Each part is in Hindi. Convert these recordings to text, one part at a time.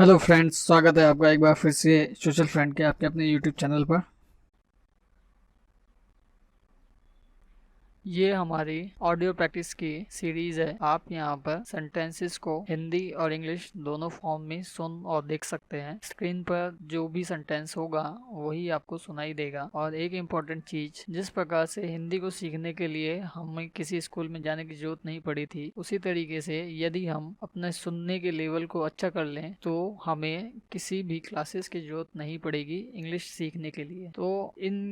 हेलो फ्रेंड्स, स्वागत है आपका एक बार फिर से सोशल फ्रेंड के आपके अपने यूट्यूब चैनल पर। ये हमारी ऑडियो प्रैक्टिस की सीरीज है। आप यहाँ पर सेंटेंसेस को हिंदी और इंग्लिश दोनों फॉर्म में सुन और देख सकते हैं। स्क्रीन पर जो भी सेंटेंस होगा वही आपको सुनाई देगा। और एक इम्पॉर्टेंट चीज, जिस प्रकार से हिंदी को सीखने के लिए हमें किसी स्कूल में जाने की जरूरत नहीं पड़ी थी, उसी तरीके से यदि हम अपने सुनने के लेवल को अच्छा कर लें तो हमें किसी भी क्लासेस की जरूरत नहीं पड़ेगी इंग्लिश सीखने के लिए। तो इन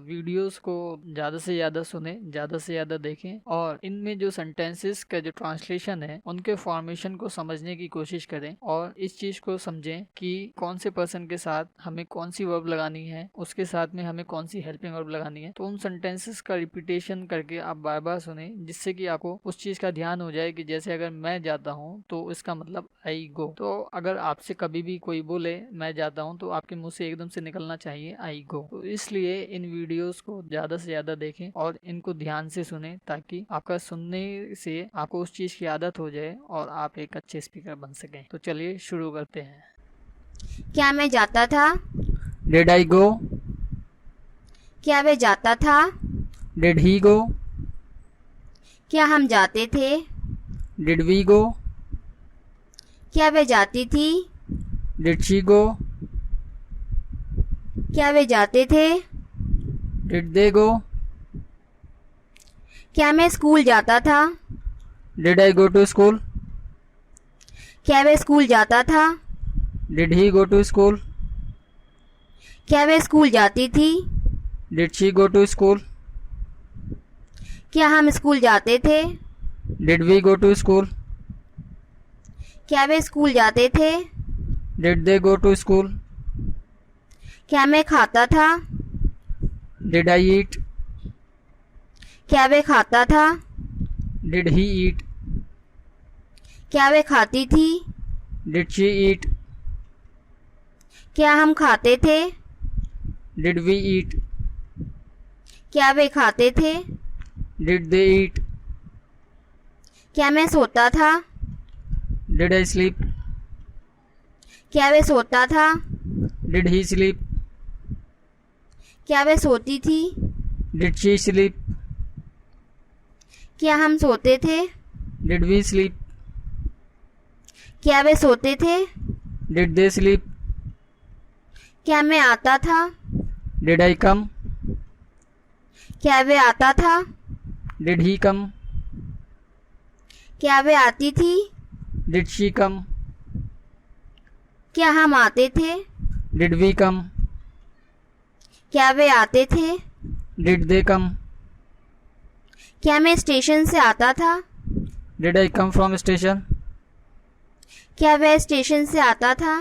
वीडियोस को ज़्यादा से ज़्यादा सुने, ज़्यादा से ज़्यादा देखें और इनमें जो सेंटेंसेस का जो ट्रांसलेशन है उनके फॉर्मेशन को समझने की कोशिश करें और इस चीज़ को समझें कि कौन से पर्सन के साथ हमें कौन सी वर्ब लगानी है, उसके साथ में हमें कौन सी हेल्पिंग वर्ब लगानी है। तो उन सेंटेंसेस का रिपीटेशन करके आप बार बार सुने, जिससे कि आपको उस चीज़ का ध्यान हो जाए कि जैसे अगर मैं जाता हूँ तो इसका मतलब आई गो। तो अगर आपसे कभी भी कोई बोले मैं जाता हूँ तो आपके मुंह से एकदम से निकलना चाहिए आई गो। तो इसलिए इन वीडियोस को ज़्यादा से ज़्यादा देखें और इनको ध्यान से सुने, ताकि आपका सुनने से आपको उस चीज़ की आदत हो जाए और आप एक अच्छे स्पीकर बन सकें। तो चलिए शुरू करते हैं। क्या मैं जाता था? Did I go? क्या वे जाता था? Did he go? क्या हम जाते थे? Did we go? क्या वे जाती थी? Did she go? क्या वे जाते थे? Did they go? क्या मैं स्कूल जाता था? Did I go to school? क्या वे स्कूल जाता था? Did he go to school? क्या वे स्कूल जाती थी? Did she go to school? क्या हम स्कूल जाते थे? Did we go to school? क्या वे स्कूल जाते थे? Did they go to school? क्या मैं खाता था? Did I eat? क्या वे खाता था? Did he eat? क्या वे खाती थी? Did she eat? क्या हम खाते थे? Did we eat? क्या वे खाते थे? Did they eat? क्या मैं सोता था? Did I sleep? क्या वे सोता था? Did he sleep? क्या वे सोती थी? Did she sleep? क्या हम सोते थे? Did we sleep? क्या वे सोते थे? Did they sleep? क्या मैं आता था? Did I come? क्या वे आता था? Did he come? क्या वे आती थी? Did she come? क्या हम आते थे? Did we come? क्या वे आते थे? Did they come? क्या मैं स्टेशन से आता था? Did I come from station? क्या वह स्टेशन से आता था?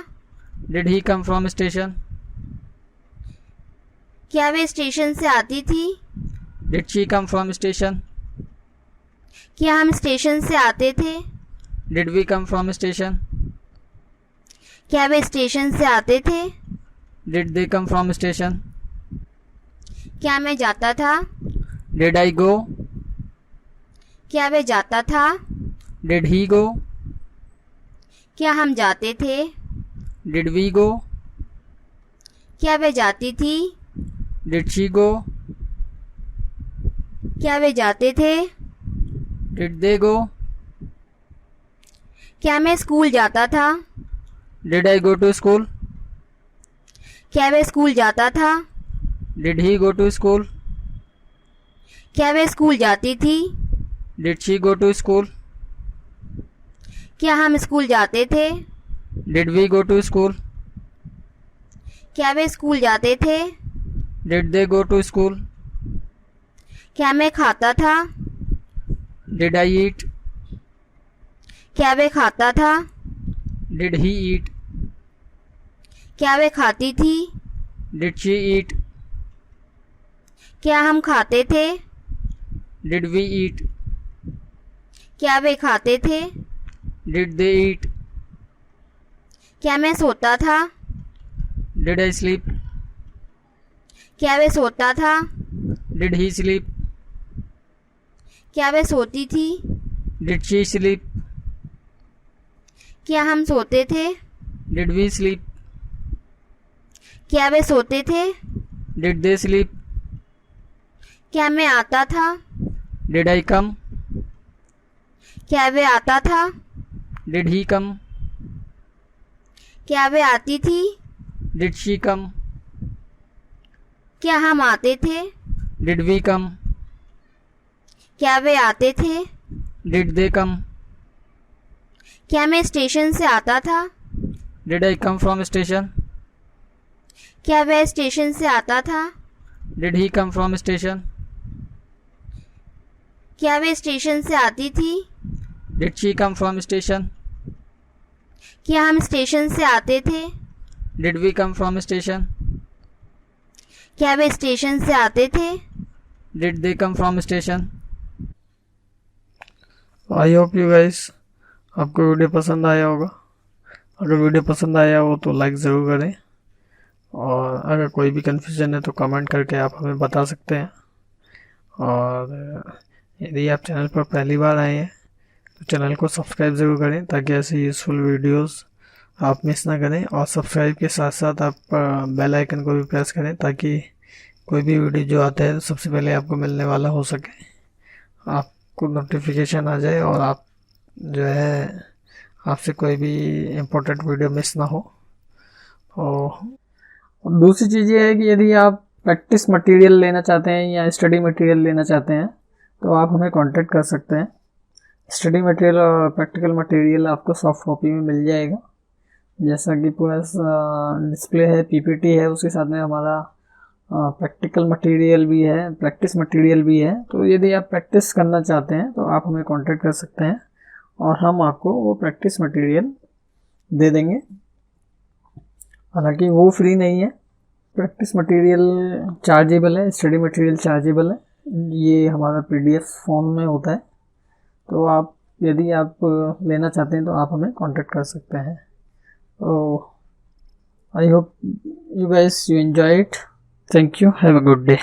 Did he come from station? क्या वे स्टेशन से आती थी? Did she come from station? क्या हम स्टेशन से आते थे? Did we come from station? क्या वे स्टेशन से आते थे? Did they come from station? क्या मैं जाता था? Did I go? क्या वे जाता था? Did he go? क्या हम जाते थे? Did we go? क्या वे जाती थी? Did she go? क्या वे जाते थे? Did they go? क्या मैं स्कूल जाता था? Did I go to school? क्या वे स्कूल जाता था? Did he go to school? क्या वे स्कूल जाती थी? Did she go to school? क्या हम स्कूल जाते थे? Did we go to school? क्या वे स्कूल जाते थे? Did they go to school? क्या मैं खाता था? Did I eat? क्या वे खाता था? Did he eat? क्या वे खाती थी? Did she eat? क्या हम खाते थे? Did we eat? क्या वे खाते थे? Did they eat? क्या मैं सोता था? Did I sleep? क्या वे सोता था? Did he sleep? क्या वे सोती थी? Did she sleep? क्या हम सोते थे? डिड वी स्लीप, क्या वे सोते थे? डिड दे स्लीप, क्या मैं आता था? डिड आई कम, क्या वे आता था? डिड ही कम, क्या वे आती थी? डिड शी कम, क्या हम आते थे? डिड वी कम, क्या वे आते थे? डिड दे कम, क्या मैं स्टेशन से आता था? Did I come from station, क्या वह स्टेशन से आता था? Did he come from station, क्या वे स्टेशन से आती थी? Did she come from station, क्या हम स्टेशन से आते थे? Did we come from station, क्या वे स्टेशन से आते थे? Did they come from station. I hope you guys आपको वीडियो पसंद आया होगा। अगर वीडियो पसंद आया हो तो लाइक ज़रूर करें, और अगर कोई भी कन्फ्यूज़न है तो कमेंट करके आप हमें बता सकते हैं। और यदि आप चैनल पर पहली बार आए हैं तो चैनल को सब्सक्राइब ज़रूर करें ताकि ऐसे यूज़फुल वीडियोस आप मिस ना करें। और सब्सक्राइब के साथ साथ आप बेल आइकन को भी प्रेस करें ताकि कोई भी वीडियो जो आता है सबसे पहले आपको मिलने वाला हो सके, आपको नोटिफिकेशन आ जाए और आप जो है आपसे कोई भी इम्पोर्टेंट वीडियो मिस ना हो। और दूसरी चीज़ ये है कि यदि आप प्रैक्टिस मटेरियल लेना चाहते हैं या स्टडी मटेरियल लेना चाहते हैं तो आप हमें कांटेक्ट कर सकते हैं। स्टडी मटेरियल और प्रैक्टिकल मटेरियल आपको सॉफ्ट कॉपी में मिल जाएगा, जैसा कि पूरा डिस्प्ले है, पीपीटी है, उसके साथ में हमारा प्रैक्टिकल मटेरियल भी है, प्रैक्टिस मटेरियल भी है। तो यदि आप प्रैक्टिस करना चाहते हैं तो आप हमें कांटेक्ट कर सकते हैं और हम आपको वो प्रैक्टिस मटेरियल दे देंगे। हालांकि वो फ्री नहीं है, प्रैक्टिस मटेरियल चार्जेबल है, स्टडी मटेरियल चार्जेबल है। ये हमारा पीडीएफ फॉर्म में होता है, तो आप यदि आप लेना चाहते हैं तो आप हमें कांटेक्ट कर सकते हैं। तो I hope you guys you enjoy it. Thank you. Have a good day.